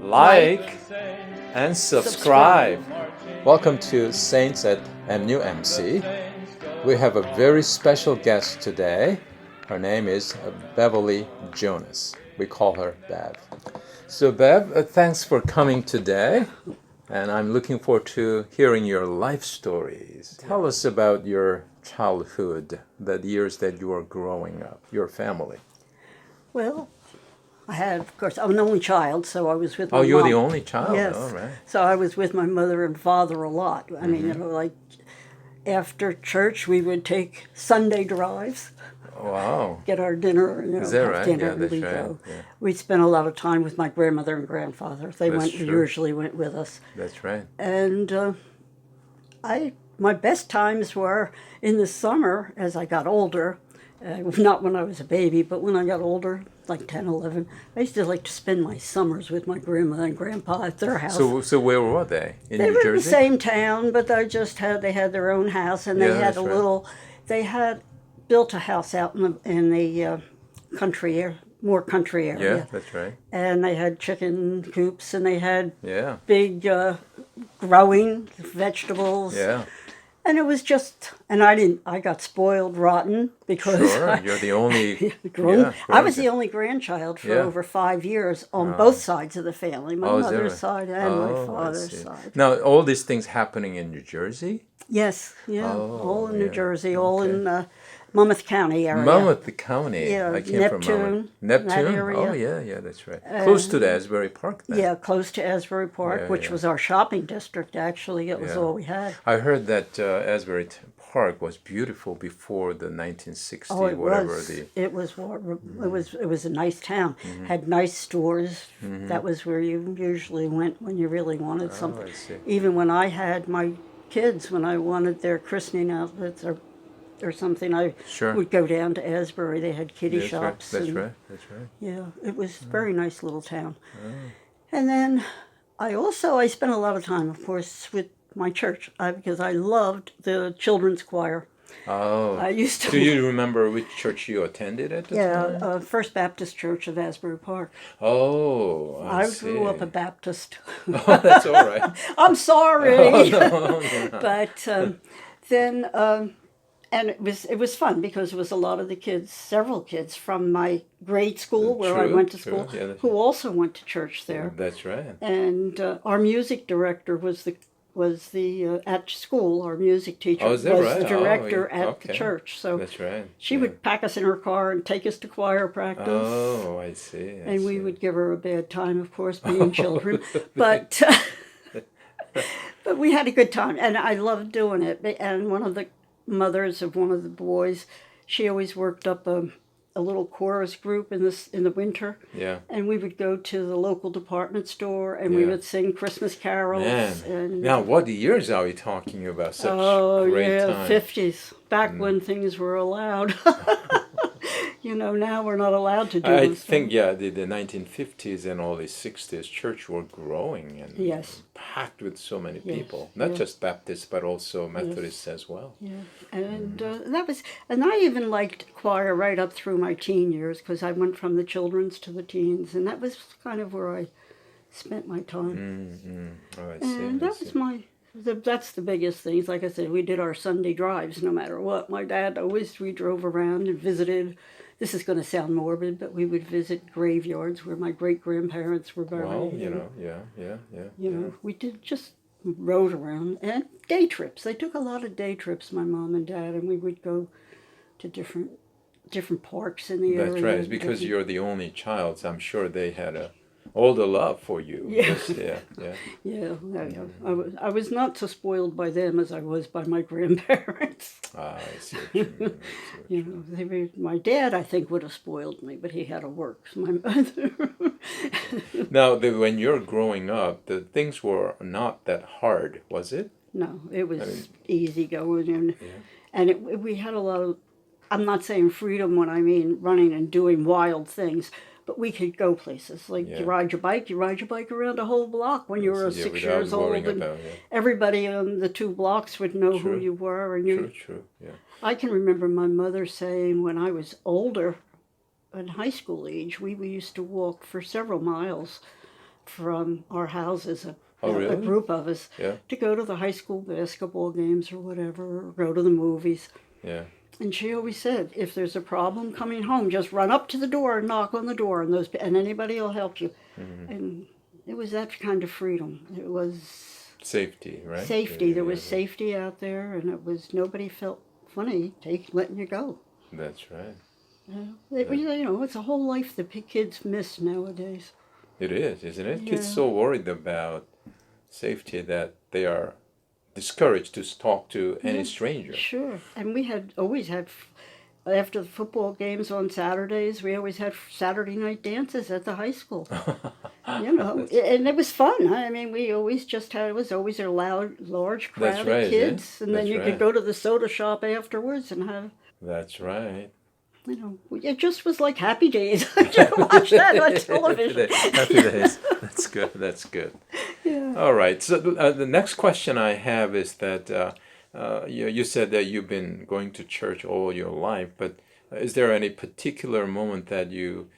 like, and subscribe. Welcome to Saints at MUMC. We have a very special guest today. Her name is Beverly Jonas. We call her Bev. So Bev, thanks for coming today. And I'm looking forward to hearing your life stories. Tell us about your childhood, the years that you were growing up, your family. Well, I had, of course, I'm an only child, so I was with my Oh, you're mom. the only child? Yes. All right. So I was with my mother and father a lot. I mean, like after church, we would take Sunday drives, Wow. get our dinner, Is that have right? dinner, Yeah, and that's we right. go. Yeah. We spent a lot of time with my grandmother and grandfather. They That's true. usually went with us. That's right. And my best times were in the summer as I got older. Not when I was a baby, but when I got older, like 10, 11, I used to like to spend my summers with my grandmother and grandpa at their house. So where were they? In They New were in Jersey? the same town, but they had their own house, and they Yeah, had that's right. they had built a house out in the country area, more country Yeah, area. that's right. And they had chicken coops, and they had Yeah. big growing vegetables. Yeah. And it was just, I got spoiled rotten because Sure. You're the only. I was the only grandchild for Yeah. over 5 years on both sides of the family, my Oh, is that mother's right? side and my I father's see. side. Now, all these things happening in New Jersey? Yes, yeah, Oh, all in New yeah. Jersey, all Okay. in Monmouth County area. Monmouth County. Yeah, I came from Monmouth. Neptune, that Neptune? area. Oh, yeah, that's right. Close to the Asbury Park then. Yeah, close to Asbury Park, Yeah, which yeah. was our shopping district, actually. It was Yeah. all we had. I heard that Asbury Park was beautiful before the 1960, Oh, it whatever was. the. It was a nice town. Had nice stores. That was where you usually went when you really wanted something. I see. Even when I had my kids, when I wanted their christening outfits or something, I Sure. would go down to Asbury. They had kiddie That's right. shops. That's and, right. That's right. Yeah, it was a very nice little town. And then I spent a lot of time, of course, with my church because I loved the children's choir. Oh. I used to. Do you remember which church you attended at the time? First Baptist Church of Asbury Park. Oh, I grew up see. a Baptist. Oh, that's all right. I'm sorry. Oh, no, no. But then, and it was fun because it was a lot of the kids, several kids from my grade school where I True, went to true. school, Yeah, that's who also went to church there. That's right. And our music director was the at school. Our music teacher Oh, is that was right? the Oh, director yeah. at Okay. the church. So That's right. she would pack us in her car and take us to choir practice. Oh, I see. And we would give her a bad time, of course, being children. But but we had a good time, and I loved doing it. And one of the mothers of one of the boys, she always worked up a little chorus group in the winter. Yeah. And we would go to the local department store, and we Yeah. would sing Christmas carols. Man. And Now, what years are we talking about? Such oh great yeah, time. 50s, back when things were allowed. Now we're not allowed to do I this. think, yeah, the 1950s and all the 60s, church were growing and Yes. packed with so many Yes, people. Not yeah. just Baptists, but also Methodists as well. Yeah, and and I even liked choir right up through my teen years because I went from the children's to the teens, and that was kind of where I spent my time. Oh, I see. And I that see. was that's the biggest things. Like I said, we did our Sunday drives no matter what. My dad we drove around and visited. This is going to sound morbid, but we would visit graveyards where my great grandparents were buried. Well, and, we did just rode around and day trips. They took a lot of day trips, my mom and dad, and we would go to different parks in the area. That's right. It's because you're the only child, so I'm sure they had all the love for you. Yeah. Yeah. I was not so spoiled by them as I was by my grandparents. I see what you mean. My dad, I think, would have spoiled me, but he had to work. So my mother. Now, when you're growing up, the things were not that hard, was it? No, it was easy going, and we had a lot of. I'm not saying freedom when I mean running and doing wild things, but we could go places. Like you ride your bike around a whole block when you were 6 years old, and everybody on the 2 blocks would know who you were. And True, yeah. I can remember my mother saying when I was older, in high school age, we used to walk for several miles from our houses, Oh, a really? group of us, Yeah. to go to the high school basketball games or whatever, or go to the movies. Yeah. And she always said, if there's a problem coming home, just run up to the door and knock on the door, and anybody will help you. Mm-hmm. And it was that kind of freedom. It was Safety, right? safety. There was Yeah. safety out there, and it was nobody felt funny letting you go. That's right. It's a whole life that kids miss nowadays. It is, isn't it? Yeah. Kids so worried about safety that they are discouraged to talk to any stranger. Sure. And we had always had, after the football games on Saturdays, we always had Saturday night dances at the high school. And it was fun. I mean, we always just had, it was always a large crowd That's right, of kids. yeah. And then That's you right. could go to the soda shop afterwards and have, That's right. it just was like happy days. I just watched that on television. Happy days. That's good. That's good. Yeah. All right. So the next question I have is that you said that you've been going to church all your life, but is there any particular moment that you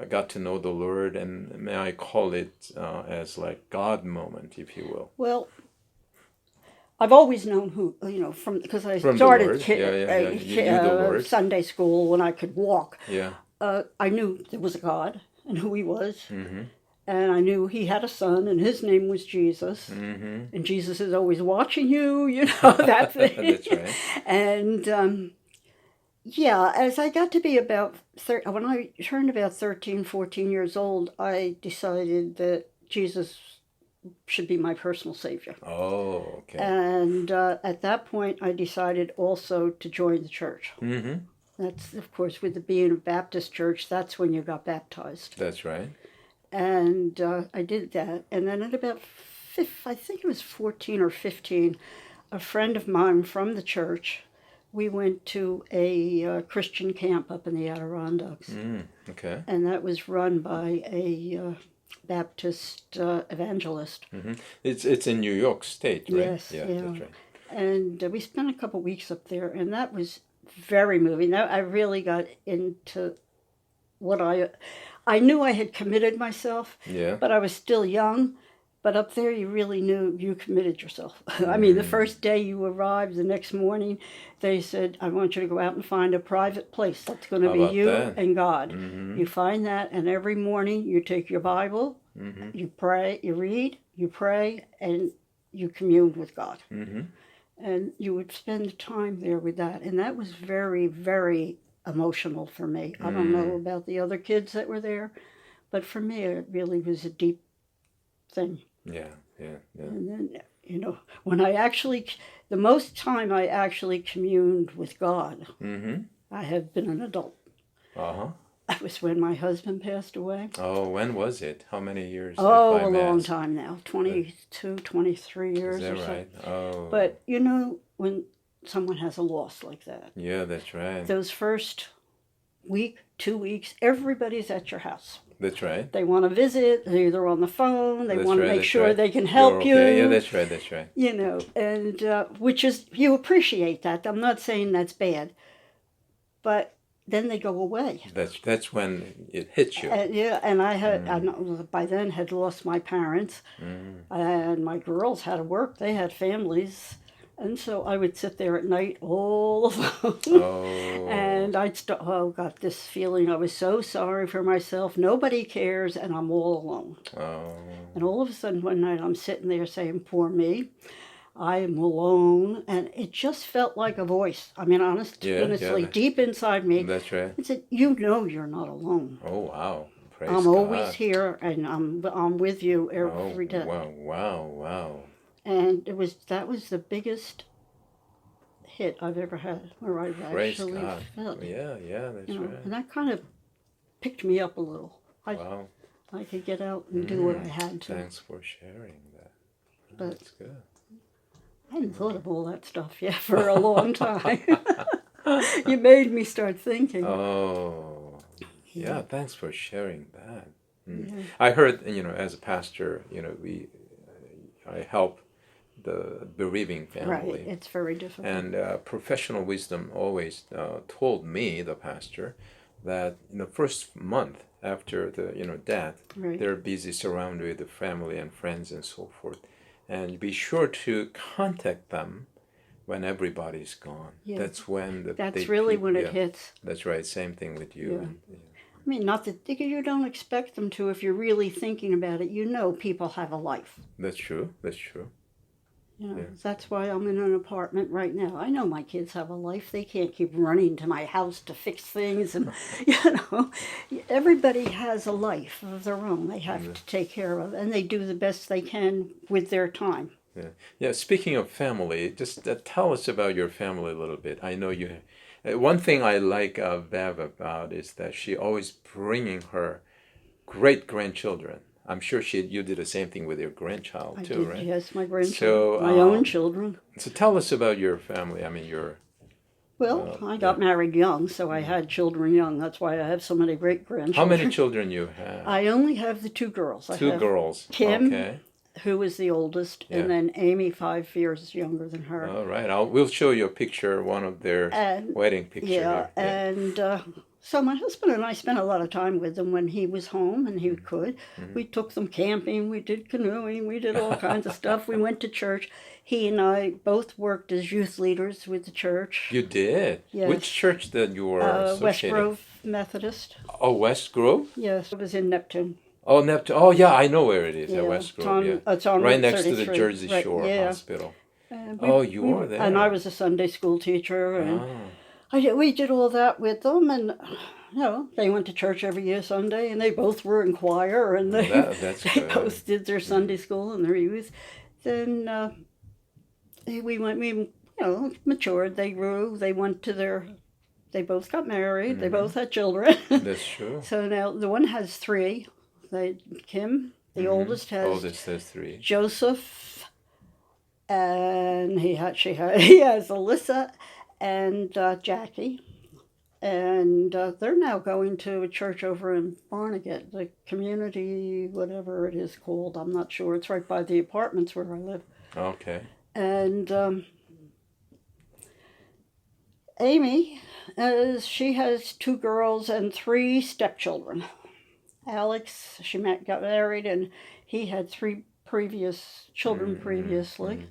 got to know the Lord, and may I call it as like God moment, if you will? Well, I've always known who, because I From the started Lord. Yeah. You knew the Lord. Sunday school when I could walk. Yeah. I knew there was a God and who he was. Mm-hmm. And I knew he had a son and his name was Jesus. Mm-hmm. And Jesus is always watching you, that thing. That's right. And as I got to be about, when I turned about 13, 14 years old, I decided that Jesus should be my personal savior. Oh, okay. And at that point, I decided also to join the church. Mm-hmm. That's, of course, with it being a Baptist church, that's when you got baptized. That's right. And I did that. And then at about, I think it was 14 or 15, a friend of mine from the church, we went to a Christian camp up in the Adirondacks. Okay. And that was run by a Baptist evangelist. Mm-hmm. It's in New York State, right? Yes, yeah. That's right. And we spent a couple weeks up there, and that was very moving. I really got into what I knew I had committed myself, but I was still young. But up there, you really knew you committed yourself. I mean, the first day you arrived, the next morning, they said, I want you to go out and find a private place. That's going to be you and God. Mm-hmm. You find that, and every morning you take your Bible, you pray, you read, you pray, and you commune with God. Mm-hmm. And you would spend time there with that. And that was very, very emotional for me. I don't know about the other kids that were there, but for me, it really was a deep thing. Yeah. And then, when the most time I actually communed with God, I have been an adult. Uh-huh. That was when my husband passed away. Oh, when was it? How many years? Oh, a long time now. 22, 23 years or so. Right? Oh. But, when someone has a loss like that. Yeah, that's right. Those first week, 2 weeks, everybody's at your house. That's right. They want to visit, they're either on the phone, they want to make sure they can You're help you. okay. Yeah, that's right. And which is, you appreciate that. I'm not saying that's bad. But then they go away. That's when it hits you. And I by then had lost my parents. And my girls had to work, they had families. And so I would sit there at night all alone. And I'd got this feeling I was so sorry for myself. Nobody cares, and I'm all alone. And all of a sudden one night I'm sitting there saying, poor me, I am alone. And it just felt like a voice. I mean, honestly, deep inside me. That's right. It said, you're not alone. Oh, wow. Praise I'm God. always here, and I'm with you every day. Wow. And that was the biggest hit I've ever had, where I actually felt. Yeah, that's right. And that kind of picked me up a little. Wow. I could get out and do what I had to. Thanks for sharing that. But that's good. I hadn't thought of all that stuff yet for a long time. You made me start thinking. Oh, yeah. Thanks for sharing that. Yeah. I heard, as a pastor, I help the bereaving family. Right, it's very difficult. And professional wisdom always told me, the pastor, that in the first month after the death, Right. they're busy surrounded with the family and friends and so forth, and be sure to contact them when everybody's gone. Yeah. That's when That's really when it hits. That's right. Same thing with you. Yeah. And, I mean, not that you don't expect them to if you're really thinking about it. You know people have a life. that's true. That's true. Yeah. That's why I'm in an apartment right now. I know my kids have a life. They can't keep running to my house to fix things. And, everybody has a life of their own they have to take care of. And they do the best they can with their time. Yeah. Yeah. Speaking of family, just tell us about your family a little bit. I know you. One thing I like Bev about is that she always bringing her great grandchildren. I'm sure you did the same thing with your grandchild I too, did, right? yes, my grandchildren, So my own children. So tell us about your family. I mean, Well, I got married young, so I had children young. That's why I have so many great grandchildren. How many children you have? I only have the two girls. Two girls. Kim, Okay. who is the oldest, and then Amy, 5 years younger than her. All right. We'll show you a picture, one of their wedding pictures. Yeah, and so my husband and I spent a lot of time with them when he was home and he could. We took them camping, we did canoeing, we did all kinds of stuff. We went to church. He and I both worked as youth leaders with the church. You did? Yes. Which church that you were associated? West Grove Methodist. Oh, West Grove? Yes, it was in Neptune. Oh, Neptune. Oh, yeah, I know where it is. Yeah, West Grove. it's on right Route next to the 33. Jersey Right, Shore yeah. Hospital. And you were there. And I was a Sunday school teacher, and we did all that with them, and they went to church every year Sunday, and they both were in choir, and that's they good. both did their Sunday school and their youth. Then we matured. They grew. They went to they both got married. They both had children. That's true. So now the one has 3. Kim, the oldest, has 3. Joseph, and he has Alyssa and Jackie, and they're now going to a church over in Barnegat, the community, whatever it is called. I'm not sure. It's right by the apartments where I live. Okay. And Amy, she has 2 girls and 3 stepchildren. Alex, she got married, and he had 3 previous children previously.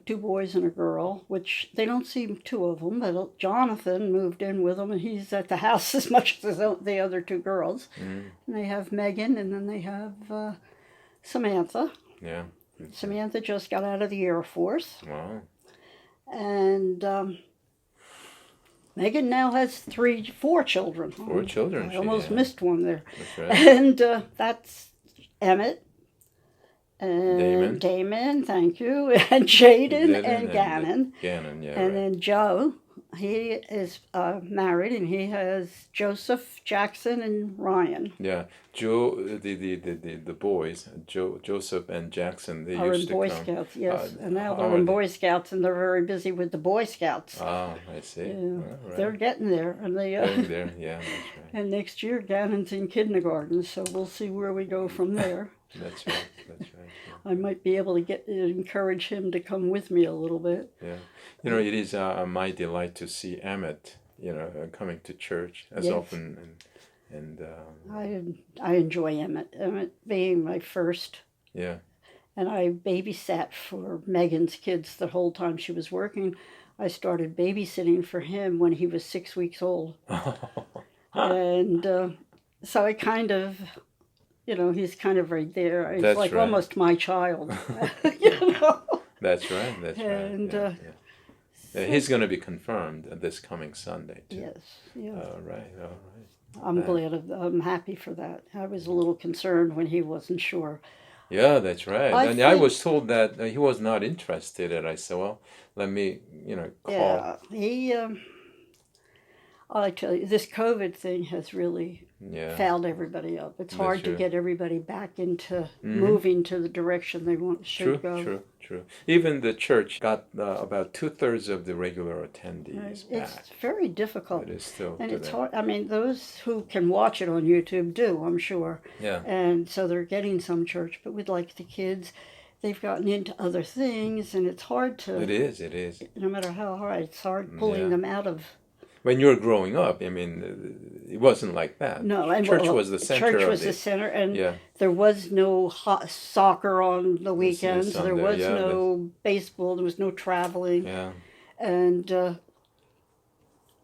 2 boys and a girl, which they don't see 2 of them, but Jonathan moved in with them, and he's at the house as much as the other 2 girls. And they have Megan, and then they have Samantha. Yeah. Samantha just got out of the Air Force. Wow. And Megan now has 4 children. 4 children. I almost missed one there. That's right. And that's Emmett. And Damon, thank you, and Jaden and Gannon. Gannon, yeah. And then Joe, he is married, and he has Joseph, Jackson, and Ryan. Yeah, Joe, the boys, Joseph and Jackson, they are used in Boy to come. Scouts, yes. And now they're in Boy Scouts, and they're very busy with the Boy Scouts. Ah, I see. Yeah, right. they're getting there, and Getting there, yeah, that's right. And next year, Gannon's in kindergarten, so we'll see where we go from there. That's right. That's right. Yeah. I might be able to encourage him to come with me a little bit. Yeah, it is my delight to see Emmett, coming to church as often, and I enjoy Emmett. Emmett being my first. Yeah. And I babysat for Megan's kids the whole time she was working. I started babysitting for him when he was 6 weeks old, and so I kind of. He's kind of right there. He's like almost my child. That's right. That's right. And he's going to be confirmed this coming Sunday too. Yes. Yeah. All right. I'm glad. I'm happy for that. I was a little concerned when he wasn't sure. Yeah, that's right. I was told that he was not interested, and I said, "Well, let me, call." Yeah. I tell you, this COVID thing has really fouled everybody up. It's hard to get everybody back into moving to the direction they should go. True. Even the church got about 2/3 of the regular attendees back. It's very difficult. It is still. And it's hard. I mean, those who can watch it on YouTube do, I'm sure. Yeah. And so they're getting some church. But with like the kids, they've gotten into other things, and it's hard to. It is. No matter how hard, it's hard pulling them out of. when you were growing up, I mean, it wasn't like that. No, and Church was the center. Church was the center, and there was no soccer on the weekends. There was no baseball. There was no traveling. Yeah. And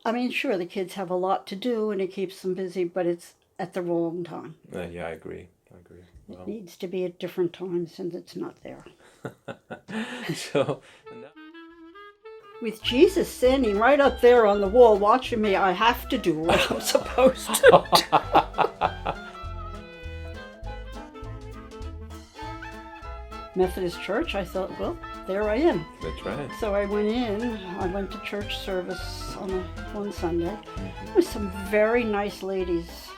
I mean, sure, the kids have a lot to do, and it keeps them busy, but it's at the wrong time. Yeah, I agree. Well. It needs to be at different times, and it's not there. So, with Jesus standing right up there on the wall watching me, I have to do what I'm supposed to do. Methodist Church, I thought, well, there I am. That's right. So I went in. I went to church service on one Sunday. There were some very nice ladies